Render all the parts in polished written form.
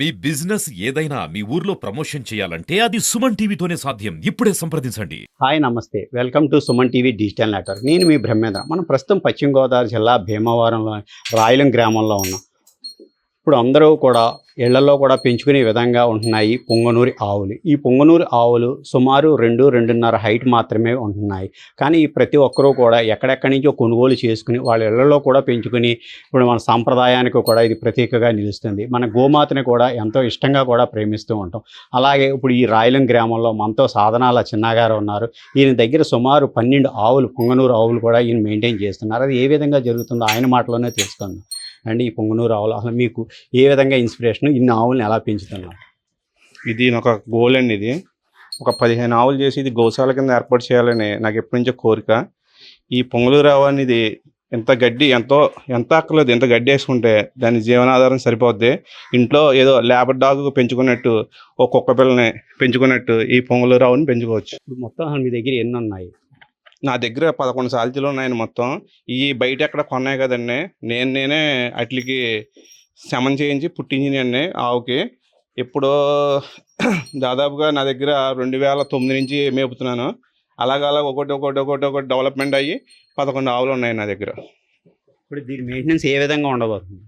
మీ business ఏదైనా మీ ఊర్లో promotion చేయాలంటే అది సుమన్ టీవీతోనే సాధ్యం. ఇప్పుడే సంప్రదించండి. హాయ్ నమస్తే welcome to Suman TV digital network. నేను మీ బ్రహ్మేంద్ర. మనం ప్రస్తుతం పశ్చిమ గోదావరి జిల్లా భీమవరంలో రాయలం గ్రామంలో ఉన్నాం. ఇప్పుడు అందరూ కూడా ఇళ్లలో కూడా పెంచుకునే విధంగా ఉంటున్నాయి పొంగనూరి ఆవులు. ఈ పొంగనూరి ఆవులు సుమారు 2-2.5 హైట్ మాత్రమే ఉంటున్నాయి. కానీ ప్రతి ఒక్కరూ కూడా ఎక్కడెక్కడి నుంచో కొనుగోలు చేసుకుని వాళ్ళ ఇళ్లలో కూడా పెంచుకుని ఇప్పుడు మన సాంప్రదాయానికి కూడా ఇది ప్రతీకగా నిలుస్తుంది. మన గోమాతని కూడా ఎంతో ఇష్టంగా కూడా ప్రేమిస్తూ ఉంటాం. అలాగే ఇప్పుడు ఈ రాయలం గ్రామంలో మనతో సాధనాల చిన్నగారు ఉన్నారు. ఈయన దగ్గర సుమారు 12 ఆవులు పొంగనూరు ఆవులు కూడా ఈయన మెయింటైన్ చేస్తున్నారు. అది ఏ విధంగా జరుగుతుందో ఆయన మాటలోనే తెలుసుకుందాం. అండి, ఈ పొంగనూరు ఆవులు అసలు మీకు ఏ విధంగా ఇన్స్పిరేషన్, ఇన్ని ఆవులను ఎలా పెంచుతున్నారు? ఇది ఒక గోల్ అండి. ఇది ఒక 15 ఆవులు చేసి ఇది గోశాల కింద ఏర్పాటు చేయాలని నాకు ఎప్పటి నుంచో కోరిక. ఈ పొంగలూరు ఆవు అనేది ఎంత గడ్డి ఎంత అక్కర్లేదు, ఎంత గడ్డి వేసుకుంటే దాని జీవనాధారం సరిపోద్ది. ఇంట్లో ఏదో లేబర్ డాగ్ పెంచుకున్నట్టు ఒక కుక్క పిల్లని పెంచుకున్నట్టు ఈ పొంగలూరు ఆవుని పెంచుకోవచ్చు. ఇప్పుడు మొత్తం మీ దగ్గర ఎన్ని ఉన్నాయి? నా దగ్గర 11 సాల్తీలు ఉన్నాయండి మొత్తం. ఈ బయట ఎక్కడ కొన్నాయి కదండి, నేనే వాటికి శమం చేయించి పుట్టించినండి ఆవుకి. ఇప్పుడు దాదాపుగా నా దగ్గర 2009 నుంచి మేపుతున్నాను. అలాగ ఒకటి డెవలప్మెంట్ అయ్యి 11 ఆవులు ఉన్నాయి నా దగ్గర. ఇప్పుడు దీని మెయింటెనెన్స్ ఏ విధంగా ఉండబోతుంది?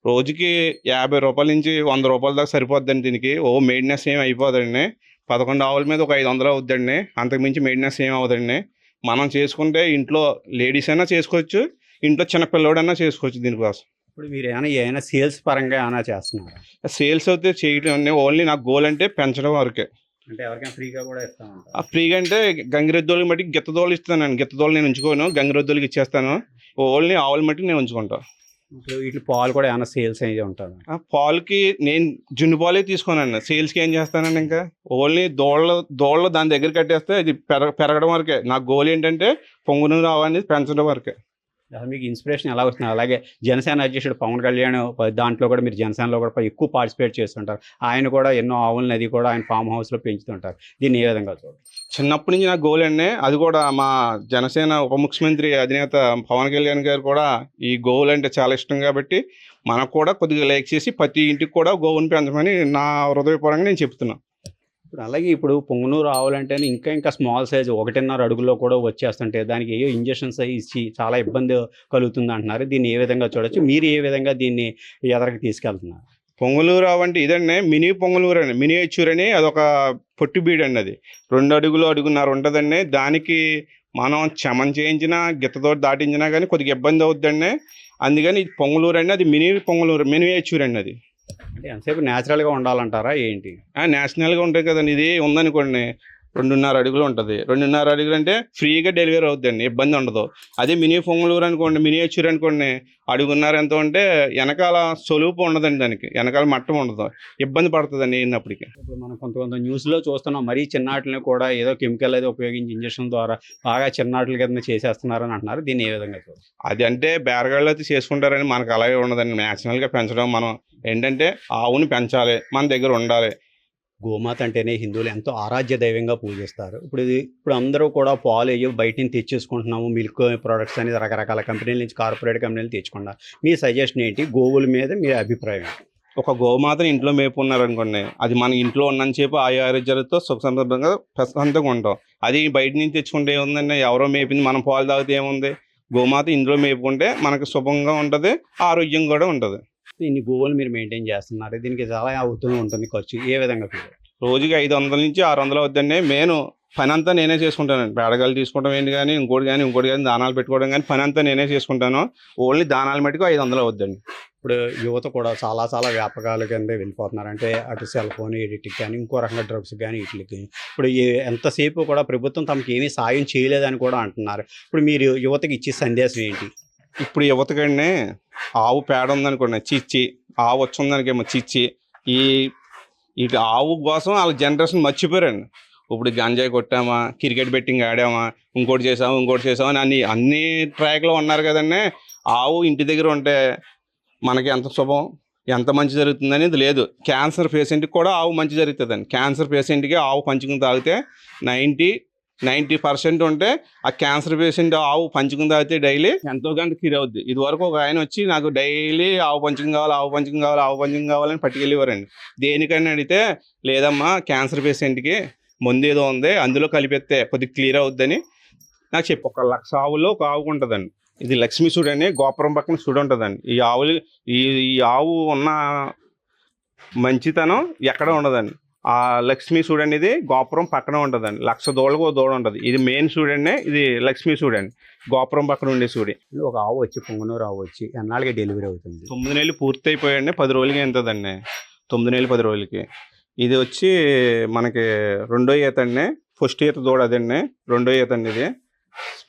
రోజుకి 50 రూపాయల నుంచి 100 రూపాయల దాకా సరిపోద్దండి దీనికి. మెయింటెనెన్స్ ఏమి అయిపోదండి. 11 ఆవుల మీద ఒక 500 అవుద్దండి. అంతకుమించి మెయింటెనెన్స్ ఏమి అవుతుందండి. మనం చేసుకుంటే ఇంట్లో లేడీస్ అయినా చేసుకోవచ్చు, ఇంట్లో చిన్నపిల్లోడైనా చేసుకోవచ్చు దీనికోసం. ఇప్పుడు మీరు ఏమైనా సేల్స్ పరంగా ఏమైనా చేస్తున్నారా? సేల్స్ అయితే చేయడం ఓన్లీ నాకు గోల్ అంటే పెంచడం వరకే. అంటే ఎవరికైనా ఫ్రీగా కూడా ఇస్తామంటారు? ఫ్రీగా అంటే గంగిరెద్దులకి మట్టికి గిత్తదోళ్ళు ఇస్తానండి. గిత్తదోళ్ళు నేను ఉంచుకోను, గంగిరెద్దులకి ఇచ్చేస్తాను. ఓన్లీ ఆవుల మట్టికి నేను ఉంచుకుంటాను. ఇప్పుడు వీటి పాలు కూడా ఏమైనా సేల్స్ అయ్యి ఉంటుంది? పాలకి నేను జున్ను పాలే తీసుకోనండి. సేల్స్కి ఏం చేస్తానండి, ఇంకా ఓన్లీ దోళ్ళు దాని దగ్గర కట్టేస్తే ఇది పెరగడం వరకే. నా గోల్ ఏంటంటే పొంగనూరు ఆవు అనేది పెంచడం వరకే. మీకు ఇన్స్పిరేషన్ ఎలా వస్తుంది? అలాగే జనసేన అధ్యక్షుడు పవన్ కళ్యాణ్ దాంట్లో కూడా మీరు జనసేనలో కూడా ఎక్కువ పార్టిసిపేట్ చేస్తుంటారు. ఆయన కూడా ఎన్నో ఆవులను అది కూడా ఆయన ఫామ్ హౌస్లో పెంచుతుంటారు. దీన్ని ఏ విధంగా చూడండి? చిన్నప్పటి నుంచి నా గోల్ అండి. అది కూడా మా జనసేన ఉప ముఖ్యమంత్రి అధినేత పవన్ కళ్యాణ్ గారు కూడా ఈ గోవులు అంటే చాలా ఇష్టం కాబట్టి మనకు కూడా కొద్దిగా లైక్ చేసి ప్రతి ఇంటికి కూడా గోవుని పెంచమని నా హృదయపూర్వకంగా నేను చెప్తున్నాను. ఇప్పుడు పొంగనూరు ఆవులంటేనే ఇంకా స్మాల్ సైజ్ 1.5 అడుగులో కూడా వచ్చేస్తుంటే దానికి ఏయో ఇంజెక్షన్స్ ఇచ్చి చాలా ఇబ్బంది కలుగుతుంది అంటున్నారు. దీన్ని ఏ విధంగా చూడొచ్చు? మీరు ఏ విధంగా దీన్ని ఎదరికి తీసుకెళ్తున్నారు? పొంగలూరు ఆవు అంటే ఇదండి, మినీ పొంగలూరు అని, మినియేచర్ అని. అదొక పొట్టి బీడ్ అండి. అది 2 అడుగులు 1.5 ఉంటుందండి. దానికి మనం చమం చేయించినా గిత్తతో దాటించినా కానీ కొద్దిగా ఇబ్బంది అవుతుందండి. అందుకని ఇది పొంగలూరు అండి. అది పొంగలూరు మినియేచర్ అండి. అది అంటే ఎంతసేపు న్యాచురల్గా ఉండాలంటారా ఏంటి? నేషనల్గా ఉంటుంది కదండి. ఇది ఉందనుకోండి 2.5 అడుగులు ఉంటుంది. 2.5 అడుగులు అంటే ఫ్రీగా డెలివరీ అవుతుందండి, ఇబ్బంది ఉండదు. అదే మినీ పొంగలూరు అనుకోండి, మినియేచర్ అనుకోండి, 1.5 ఎంత ఉంటే వెనకాల సొలుపు ఉండదండి, దానికి వెనకాల మట్టం ఉండదు, ఇబ్బంది పడుతుందండి అయినప్పటికీ. ఇప్పుడు మనం కొంత న్యూస్లో చూస్తున్నాం, మరీ చిన్నాటిని కూడా ఏదో కెమికల్ అయితే ఉపయోగించి ఇంజక్షన్ ద్వారా బాగా చిన్నాటిల కింద చేసేస్తున్నారని అంటున్నారు. దీన్ని ఏ విధంగా చూడాలి? అది అంటే బేరగాళ్ళు అయితే చేసుకుంటారని, మనకు అలాగే ఉండదండి. నేషనల్గా పెంచడం, మనం ఏంటంటే ఆవుని పెంచాలి, మన దగ్గర ఉండాలి. గోమాత అంటేనే హిందువులు ఎంతో ఆరాధ్య దైవంగా పూజిస్తారు. ఇప్పుడు అందరూ కూడా పాలు అయ్యో బయట నుంచి తెచ్చేసుకుంటున్నాము. మిల్క్ ప్రొడక్ట్స్ అనేది రకరకాల కంపెనీల నుంచి, కార్పొరేట్ కంపెనీలు తెచ్చుకున్నారు. మీ సజెషన్ ఏంటి? గోవుల మీద మీ అభిప్రాయం? ఒక గోమాతని ఇంట్లో మేపుకున్నారనుకోండి, అది మన ఇంట్లో ఉన్నని చెప్పి ఆరోగ్యాలతో సుఖ సందర్భంగా ప్రశాంతంగా ఉంటాం. అది బయట నుంచి తెచ్చుకుంటే ఏముందండి, ఎవరో మేపింది మనం పాలు తాగితే ఏముంది? గోమాత ఇంట్లో మేపుకుంటే మనకు శుభంగా ఉంటుంది, ఆరోగ్యం కూడా ఉంటుంది. ఇన్ని గోవులు మీరు మెయింటైన్ చేస్తున్నారు, దీనికి చాలా అవుతూ ఉంటుంది ఖర్చు. ఏ విధంగా? రోజుకి 500 నుంచి 600 అవుతుందండి. పని అంతా నేనే చేసుకుంటానండి. పేడగాలు తీసుకోవడం ఏంటి కానీ ఇంకోటి కానీ దానాలు పెట్టుకోవడం కానీ పని అంతా నేనే చేసుకుంటాను. ఓన్లీ దానాలు మటుకు 500 అవుద్దండి. ఇప్పుడు యువత కూడా చాలా వ్యాపకాల కింద వెళ్ళిపోతున్నారు. అంటే అటు సెల్ ఫోన్ ఎడిటింగ్ కానీ, ఇంకో రకంగా డ్రగ్స్ కానీ, వీటికి ఇప్పుడు ఎంతసేపు కూడా ప్రభుత్వం తమకు ఏమీ సాయం చేయలేదని కూడా అంటున్నారు. ఇప్పుడు మీరు యువతకి ఇచ్చే సందేశం ఏంటి? ఇప్పుడు యువతకండి, ఆవు పేడ ఉందనుకోండి చిచ్చి, ఆవు వచ్చిందనికేమో చిచ్చి, ఈ ఆవు కోసం వాళ్ళ జనరేషన్ మర్చిపోయారండి. ఇప్పుడు గంజాయి కొట్టామా, క్రికెట్ బెట్టింగ్ ఆడామా, ఇంకోటి చేసామా అని అన్ని ట్రాక్లో ఉన్నారు కదండి. ఆవు ఇంటి దగ్గర ఉంటే మనకి ఎంత శుభం, ఎంత మంచి జరుగుతుంది అనేది లేదు. క్యాన్సర్ పేషెంట్కి కూడా ఆవు మంచి జరుగుతుందండి. క్యాన్సర్ పేషెంట్కి ఆవు పంచుకుని తాగితే 90% ఉంటే ఆ క్యాన్సర్ పేషెంట్ ఆవు పంచకం తాగితే డైలీ ఎంతో గంట క్యూర్ అవుద్ది. ఇది వరకు ఒక ఆయన వచ్చి నాకు డైలీ ఆవు పంచకం కావాలి, ఆవు పంచకం కావాలి, ఆవు పంచకం కావాలని పట్టుకెళ్ళేవారండి. దేనికని అడిగితే లేదమ్మా క్యాన్సర్ పేషెంట్కి ముందు ఏదో ఉంది అందులో కలిపితే కొద్దిగా క్లియర్ అవుద్దని నాకు చెప్పి 1,00,000 ఆవుల్లో ఒక ఆవుకు ఉంటుందండి. ఇది లక్ష్మీ సూడి అని గోపురం పక్కన సూడి ఉంటుందండి. ఈ ఆవులు ఈ ఆవు ఉన్న మంచితనం ఎక్కడ ఉండదండి. ఆ లక్ష్మీ సూడి అనేది గోపురం పక్కన ఉంటుందండి. 1,00,000 దూడలకు ఒక దూడ ఉంటుంది. ఇది మెయిన్ సూడి అండి, ఇది లక్ష్మీ సూడి అండి, గోపురం పక్కన ఉండే సూడి. ఒక ఆవు వచ్చి పొంగనూరు ఆవు వచ్చి ఎన్నాళ్ళకి డెలివరీ అవుతుంది? 9 నెలలు పూర్తి అయిపోయాయండి. 10 రోజులకి ఎంతదండి, 9 నెలలు 10 రోజులకి. ఇది వచ్చి మనకి 2వ ఈత అండి. ఫస్ట్ ఈత దూడ అదండి, 2వ ఈత అండి. ఇది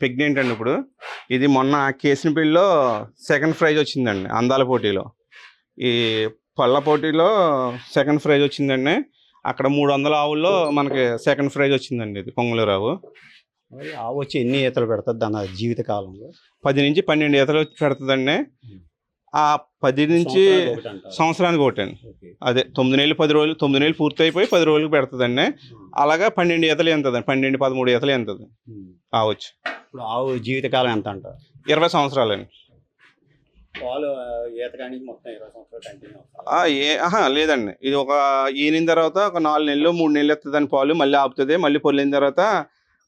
ప్రెగ్నెంట్ అండి. ఇప్పుడు ఇది మొన్న కేసినపల్లిలో సెకండ్ ప్రైజ్ వచ్చిందండి అందాల పోటీలో. ఈ పళ్ళ పోటీలో సెకండ్ ప్రైజ్ వచ్చిందండి. అక్కడ 300 ఆవుల్లో మనకి సెకండ్ ప్రైజ్ వచ్చిందండి. ఇది పొంగనూరు ఆవు. ఆవు వచ్చి ఎన్ని ఈతలు పెడుతుంది దాని జీవిత కాలంలో? 10 నుంచి 12 ఈతలు పెడుతుందండి. ఆ 10 నుంచి సంవత్సరానికి ఒకటండి. అదే 9 నెలలు 10 రోజులు, 9 నెలలు పూర్తి అయిపోయి 10 రోజులకు పెడుతుందండి. అలాగా 12 ఈతలు ఎంతదండి, 12, 13 ఈతలు ఎంతది ఆవచ్చు. ఇప్పుడు ఆవు జీవితకాలం ఎంత అంటారు? 20 సంవత్సరాలండి. పాలు ఈతకానికి మొత్తం 20 సంవత్సరాలు కంటిన్యూ? లేదండి. ఇది ఒక ఈనిన తర్వాత ఒక 4 నెలలు 3 నెలలు ఎత్తుందని పాలు మళ్ళీ ఆపుతుంది. మళ్ళీ పొల్లిన తర్వాత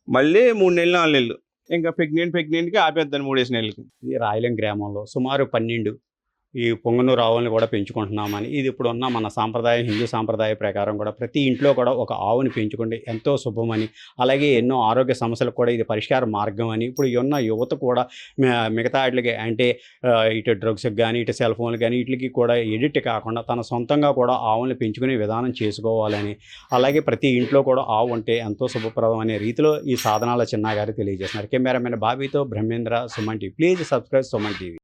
మళ్ళీ 3 నెలలు 4 నెలలు ఇంకా ప్రెగ్నెంట్కి ఆపేద్దాను 3 నెలలకి. ఇది రాయలం గ్రామంలో సుమారు 12 ఈ పొంగనూరు ఆవులను కూడా పెంచుకుంటున్నామని, ఇది ఇప్పుడు ఉన్న మన సాంప్రదాయం, హిందూ సాంప్రదాయ ప్రకారం కూడా ప్రతి ఇంట్లో కూడా ఒక ఆవుని పెంచుకుంటే ఎంతో శుభమని, అలాగే ఎన్నో ఆరోగ్య సమస్యలకు కూడా ఇది పరిష్కార మార్గం అని, ఇప్పుడు ఉన్న యువత కూడా మిగతా వాటికి అంటే ఇటు డ్రగ్స్కి కానీ ఇటు సెల్ ఫోన్లు కానీ వీటికి కూడా ఎడిట్ కాకుండా తన సొంతంగా కూడా ఆవులను పెంచుకునే విధానం చేసుకోవాలని, అలాగే ప్రతి ఇంట్లో కూడా ఆవు ఉంటే ఎంతో శుభప్రదం అనే రీతిలో ఈ సాధనాల చిన్న గారు తెలియజేస్తున్నారు. కెమెరామెన్ బాబీతో Brahmendra, Suman TV. Please subscribe Suman TV.